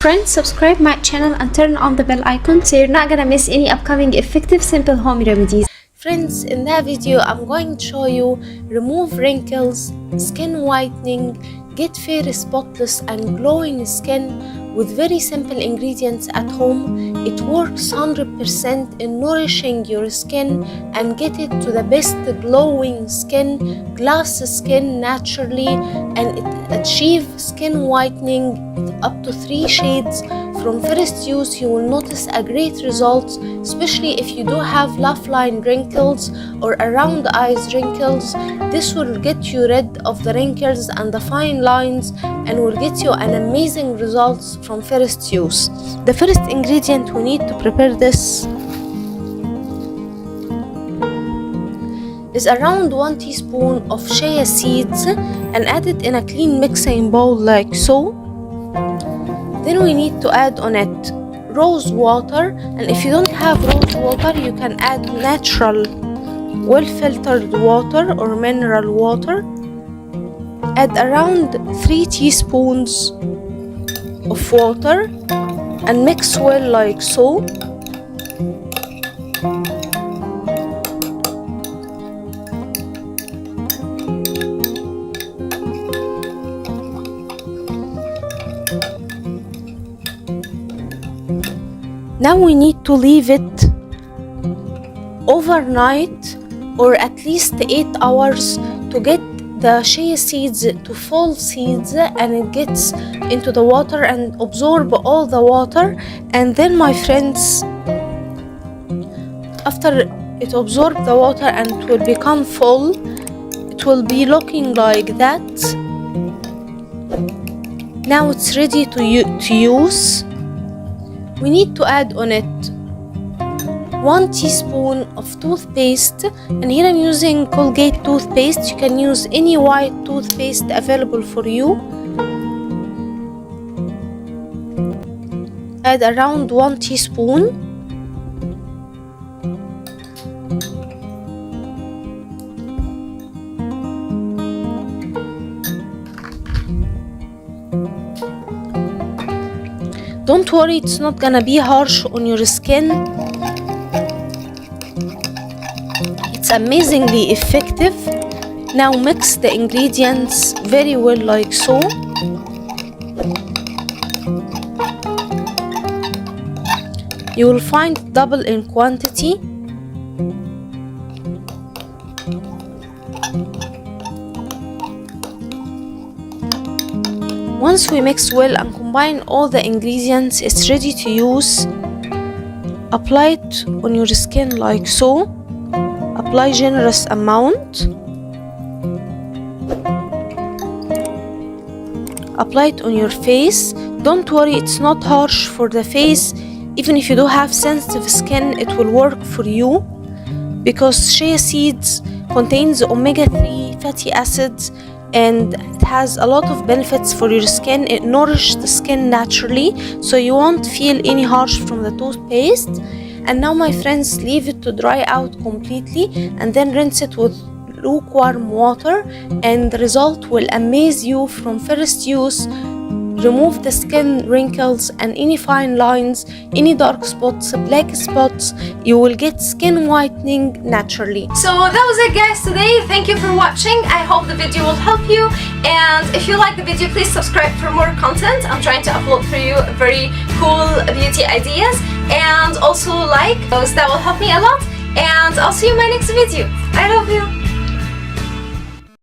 Friends, subscribe my channel and turn on the bell icon so you're not gonna miss any upcoming effective simple home remedies. Friends, in that video I'm going to show you remove wrinkles, skin whitening, get fair, spotless and glowing skin with very simple ingredients at home. It works 100% in nourishing your skin and get it to the best glowing skin, glass skin naturally, and it achieve skin whitening with up to 3 shades. From first use you will notice a great result, especially if you do have laugh line wrinkles or around eyes wrinkles. This will get you rid of the wrinkles and the fine lines and will get you an amazing results from first use. The first ingredient we need to prepare this is around 1 teaspoon of chia seeds and add it in a clean mixing bowl like so. Then we need to add on it rose water, and if you don't have rose water you can add natural well filtered water or mineral water. Add around 3 teaspoons of water and mix well like so. Now we need to leave it overnight or at least 8 hours to get the chia seeds to fall seeds and it gets into the water and absorb all the water. And then my friends, after it absorbs the water and it will become full, it will be looking like that. Now it's ready to use. We need to add on it 1 teaspoon of toothpaste, and here I'm using Colgate toothpaste. You can use any white toothpaste available for you. Add around 1 teaspoon. Don't worry, it's not gonna be harsh on your skin. It's amazingly effective. Now mix the ingredients very well like so. You will find double in quantity. Once we mix well and combine all the ingredients, it's ready to use. Apply it on your skin like so. Apply generous amount. Apply it on your face. Don't worry, it's not harsh for the face. Even if you do have sensitive skin, it will work for you because chia seeds contains omega-3 fatty acids and it has a lot of benefits for your skin. It nourishes the skin naturally, so you won't feel any harsh from the toothpaste. And now my friends, leave it to dry out completely and then rinse it with lukewarm water, and the result will amaze you from first use. Remove the skin wrinkles and any fine lines, any dark spots, black spots. You will get skin whitening naturally. So that was it guys today. Thank you for watching. I hope the video will help you, and if you like the video please subscribe for more content. I'm trying to upload for you very cool beauty ideas, and also like those, that will help me a lot, and I'll see you in my next video. I love you.